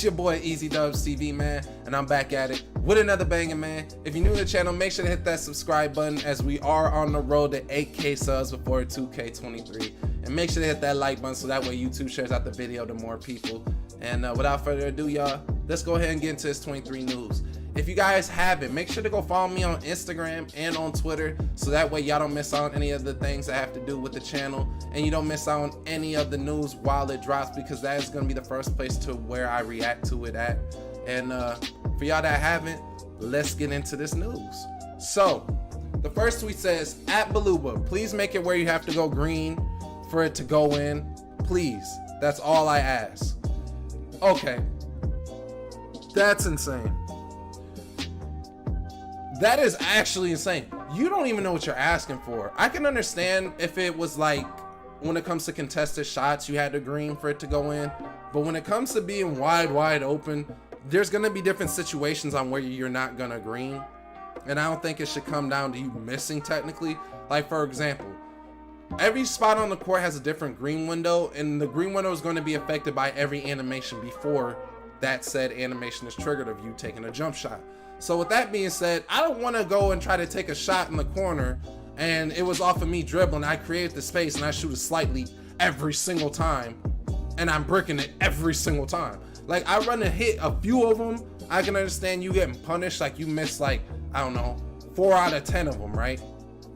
your boy EazyDubsTv, man, and I'm back at it with another banger, man. If you're new to the channel, make sure to hit that subscribe button as we are on the road to 8K subs before 2K23. And make sure to hit that like button so that way YouTube shares out the video to more people. And without further ado, y'all, let's go ahead and get into this 23 news. If you guys haven't, make sure to go follow me on Instagram and on Twitter so that way y'all don't miss out on any of the things that have to do with the channel, and you don't miss out on any of the news while it drops, because that is going to be the first place to where I react to it at. And for y'all that haven't, let's get into this news. So the first tweet says, @Baluba, please make it where you have to go green for it to go in, please. That's all I ask. Okay, that's insane. That is actually insane. You don't even know what you're asking for. I can understand if it was like when it comes to contested shots, you had to green for it to go in. But when it comes to being wide open, there's gonna be different situations on where you're not gonna green. And I don't think it should come down to you missing technically. Like for example, every spot on the court has a different green window, and the green window is gonna be affected by every animation before that said animation is triggered of you taking a jump shot. So with that being said, I don't want to go and try to take a shot in the corner and it was off of me dribbling. I create the space and I shoot it slightly every single time and I'm bricking it every single time. Like I run and hit a few of them. I can understand you getting punished, like you missed like, I don't know, 4 out of 10 of them, right?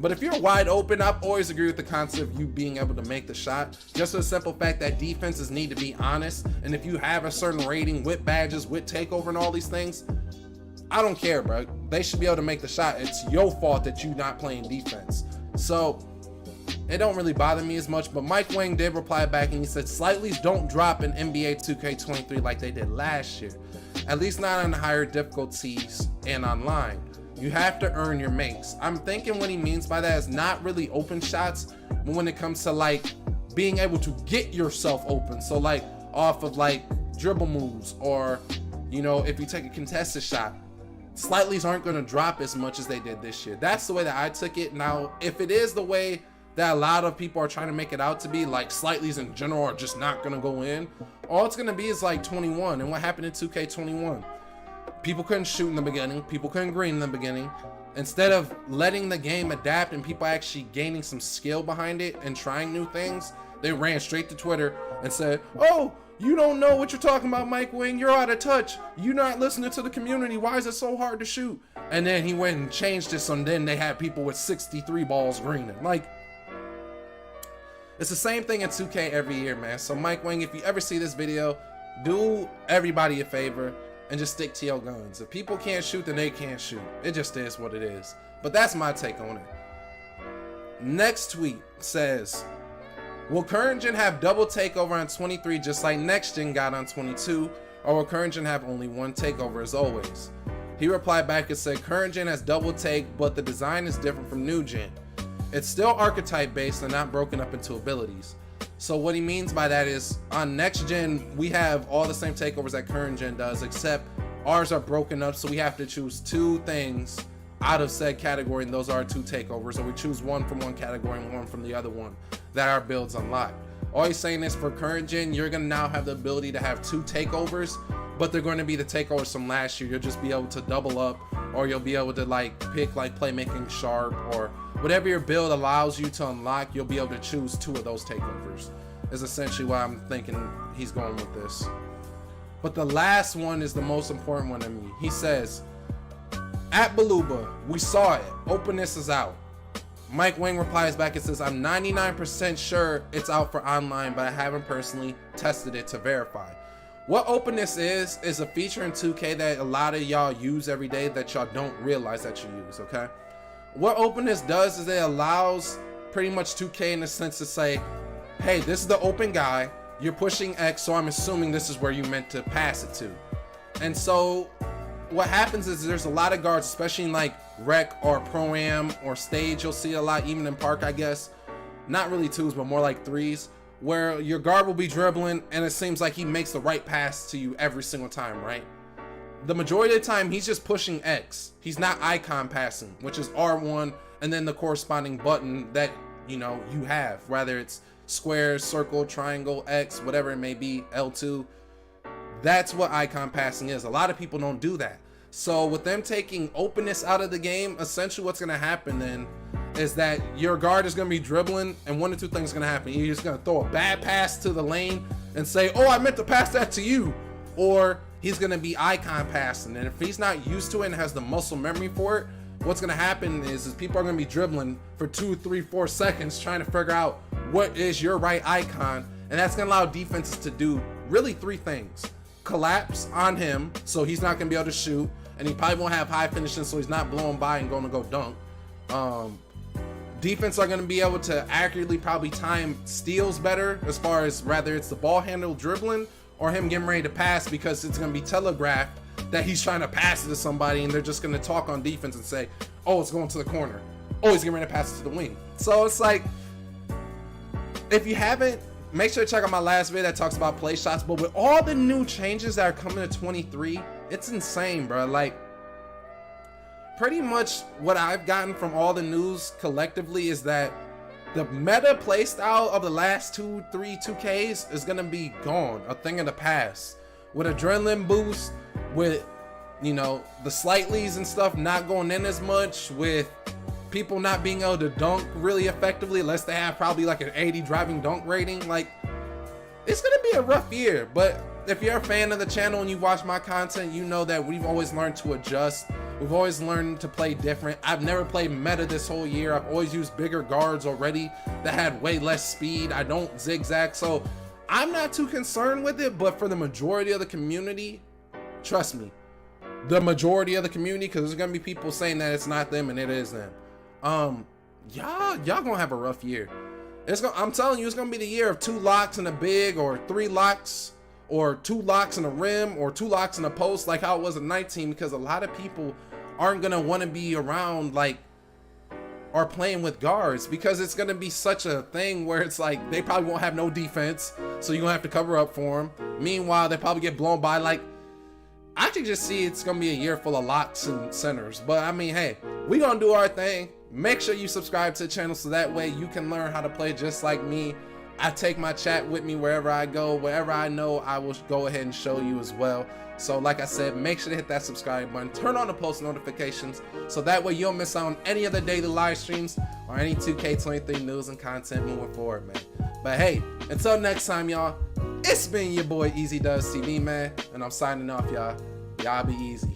But if you're wide open, I've always agreed with the concept of you being able to make the shot. Just for the simple fact that defenses need to be honest. And if you have a certain rating with badges, with takeover and all these things, I don't care, bro. They should be able to make the shot. It's your fault that you're not playing defense. So it don't really bother me as much. But Mike Wang did reply back and he said, slightlies don't drop in NBA 2K23 like they did last year. At least not on higher difficulties and online. You have to earn your makes. I'm thinking what he means by that is not really open shots, but when it comes to like being able to get yourself open. So like off of like dribble moves, or you know, if you take a contested shot, slightlies aren't going to drop as much as they did this year. That's the way that I took it. Now, if it is the way that a lot of people are trying to make it out to be, like slightlies in general are just not going to go in, all it's going to be is like 21. And what happened in 2K21? People couldn't shoot in the beginning. People couldn't green in the beginning. Instead of letting the game adapt and people actually gaining some skill behind it and trying new things, they ran straight to Twitter and said, oh, you don't know what you're talking about, Mike Wing. You're out of touch. You're not listening to the community. Why is it so hard to shoot? And then he went and changed this, and then they had people with 63 balls greening. Like, it's the same thing in 2K every year, man. So Mike Wing, if you ever see this video, do everybody a favor and just stick to your guns. If people can't shoot, then they can't shoot. It just is what it is. But that's my take on it. Next tweet says, will current gen have double takeover on 23 just like next gen got on 22, or will current gen have only one takeover as always? He replied back and said, current gen has double take, but the design is different from new gen. It's still archetype based and not broken up into abilities. So what he means by that is on next gen, we have all the same takeovers that current gen does, except ours are broken up. So we have to choose 2 things out of said category, and those are 2 takeovers. So we choose one from one category and one from the other one that our builds unlock. All he's saying is for current gen, you're gonna now have the ability to have 2 takeovers, but they're going to be the takeovers from last year. You'll just be able to double up, or you'll be able to like pick like playmaking sharp, or whatever your build allows you to unlock, you'll be able to choose 2 of those takeovers. Is essentially why I'm thinking he's going with this. But the last one is the most important one to me. He says, @Baluba, we saw it. Openness is out. Mike Wing replies back and says, I'm 99% sure it's out for online, but I haven't personally tested it to verify. What openness is a feature in 2K that a lot of y'all use every day that y'all don't realize that you use, okay? What openness does is it allows pretty much 2K in a sense to say, hey, this is the open guy, you're pushing X, so I'm assuming this is where you meant to pass it to. And so what happens is there's a lot of guards, especially in like rec or pro-am or stage, you'll see a lot, even in park, I guess, not really 2s, but more like 3s, where your guard will be dribbling and it seems like he makes the right pass to you every single time, right? The majority of the time he's just pushing X. He's not icon passing, which is R1 and then the corresponding button that, you know, you have, whether it's square, circle, triangle, X, whatever it may be, L2. That's what icon passing is. A lot of people don't do that. So with them taking openness out of the game, essentially what's gonna happen then is that your guard is gonna be dribbling, and one or two things are gonna happen. You're just gonna throw a bad pass to the lane and say, oh, I meant to pass that to you. Or he's gonna be icon passing. And if he's not used to it and has the muscle memory for it, what's gonna happen is people are gonna be dribbling for 2, 3, 4 seconds trying to figure out what is your right icon. And that's gonna allow defenses to do really 3 things. Collapse on him, so he's not gonna be able to shoot, and he probably won't have high finishing, so he's not blowing by and gonna go dunk. Defense are gonna be able to accurately probably time steals better, as far as whether it's the ball handle dribbling or him getting ready to pass, because it's gonna be telegraphed that he's trying to pass it to somebody, and they're just gonna talk on defense and say, oh, it's going to the corner. Oh, he's getting ready to pass it to the wing. So it's like, if you haven't, make sure to check out my last video that talks about play shots. But with all the new changes that are coming to 23, it's insane, bro. Like, pretty much what I've gotten from all the news collectively is that the meta playstyle of the last 2, 3 2Ks is gonna be gone, a thing of the past. With adrenaline boost, with, you know, the slightlies and stuff not going in as much, with people not being able to dunk really effectively unless they have probably like an 80 driving dunk rating. Like, it's gonna be a rough year. But if you're a fan of the channel and you watch my content, you know that we've always learned to adjust. We've always learned to play different. I've never played meta this whole year. I've always used bigger guards already that had way less speed. I don't zigzag, so I'm not too concerned with it. But for the majority of the community, trust me, the majority of the community, because there's gonna be people saying that it's not them and it is them. Y'all gonna have a rough year. I'm telling you, it's gonna be the year of 2 locks and a big, or 3 locks, or 2 locks in a rim, or 2 locks in a post, like how it was in 19, because a lot of people aren't gonna want to be around, like, or playing with guards, because it's gonna be such a thing where it's like they probably won't have no defense, so you're gonna have to cover up for them. Meanwhile, they probably get blown by. Like, I can just see it's gonna be a year full of locks and centers. But I mean, hey, we gonna do our thing. Make sure you subscribe to the channel so that way you can learn how to play just like me. I take my chat with me wherever I go. Wherever I know, I will go ahead and show you as well. So like I said, make sure to hit that subscribe button, turn on the post notifications, so that way you don't miss out on any of the daily live streams or any 2K23 news and content moving forward, man. But hey, until next time, y'all, it's been your boy EazyDubsTv, man, and I'm signing off, y'all. Y'all be easy.